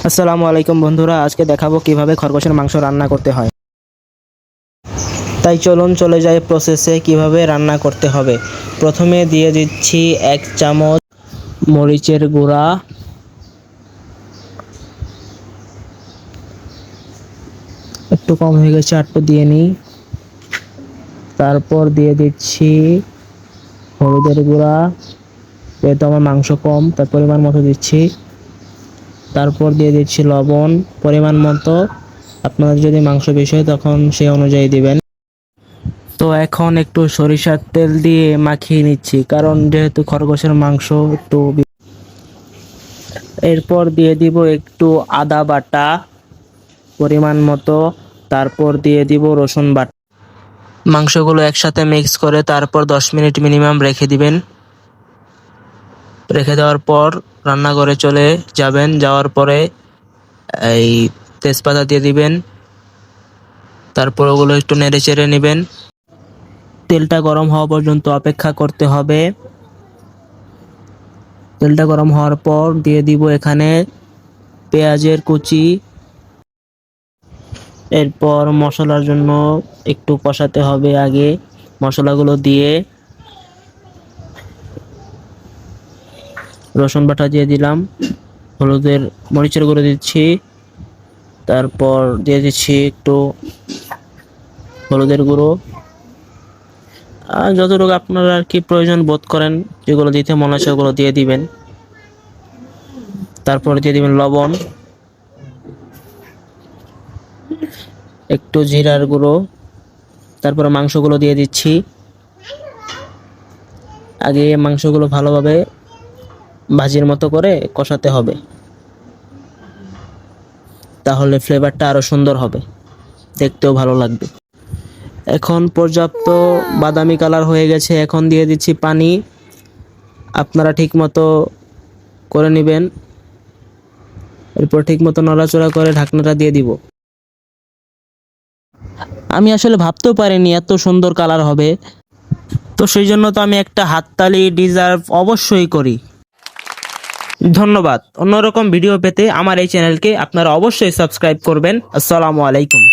আসসালামু আলাইকুম বন্ধুরা, আজকে দেখাবো কিভাবে খরগোশের মাংস রান্না করতে হয়। তাই চলুন চলে যাই প্রসেসে কিভাবে রান্না করতে হবে। প্রথমে দিয়ে দিচ্ছি 1 চামচ মরিচের গুঁড়া, একটু কম হয়ে গেছে, আরেকটু দিয়ে নিই। তারপর দিয়ে দিচ্ছি হলুদের গুঁড়া, যেহেতু আমার মাংস কম তার পরিমাণ মতো দিচ্ছি। তারপর দিয়ে দিচ্ছি লবণ পরিমাণ মতো, আপনাদের যদি মাংস বেশি হয় তখন সেই অনুযায়ী দিবেন। তো এখন একটু সরিষার তেল দিয়ে মাখিয়ে নিচ্ছি, কারণ যেহেতু খরগোশের মাংস একটু এরপর দিয়ে দিব একটু আদা বাটা পরিমাণ মতো, তারপর দিয়ে দিব রসুন বাটা। মাংসগুলো একসাথে মিক্স করে তারপর 10 মিনিট মিনিমাম রেখে দিবেন। রেখে দেওয়ার পর রান্নাঘরে চলে যাবেন, যাওয়ার পরে এই তেজপাতা দিয়ে দিবেন। তারপর ওগুলো একটু নেড়ে চেড়ে নেবেন। তেলটা গরম হওয়া পর্যন্ত অপেক্ষা করতে হবে। তেলটা গরম হওয়ার পর দিয়ে দিব এখানে পেঁয়াজের কুচি। এরপর মশলার জন্য একটু কষাতে হবে। আগে মশলাগুলো দিয়ে রসুন বাটা দিয়ে দিলাম, মরিচের গুঁড়ো দিচ্ছি, তারপর দিয়ে দিচ্ছি একটু হলুদের গুঁড়ো, আর যতটুকু আপনারা আর কি প্রয়োজন বোধ করেন, যেগুলো দিতে মনে হয় সেগুলো দিয়ে দিবেন। তারপর দিয়ে দিবেন লবণ, একটু জিরার গুঁড়ো। তারপরে মাংসগুলো দিয়ে দিচ্ছি। আগে মাংসগুলো ভালোভাবে ভাজির মতো করে কষাতে হবে, তাহলে ফ্লেভারটা আরো সুন্দর হবে, দেখতেও ভালো লাগবে। এখন পর্যাপ্ত বাদামি কালার হয়ে গেছে, এখন দিয়ে দিচ্ছি পানি। আপনারা ঠিক মতো করে নেবেন। এরপর ঠিক মতো নড়াচড়া করে ঢাকনাটা দিয়ে দিব। আমি আসলে ভাবতেও পারিনি এত সুন্দর কালার হবে, তো সেই জন্য তো আমি একটা হাততালি ডিজার্ভ অবশ্যই করি। ধন্যবাদ। অন্যরকম ভিডিও পেতে আমার এই চ্যানেলকে আপনারা অবশ্যই সাবস্ক্রাইব করবেন। আসসালামু আলাইকুম।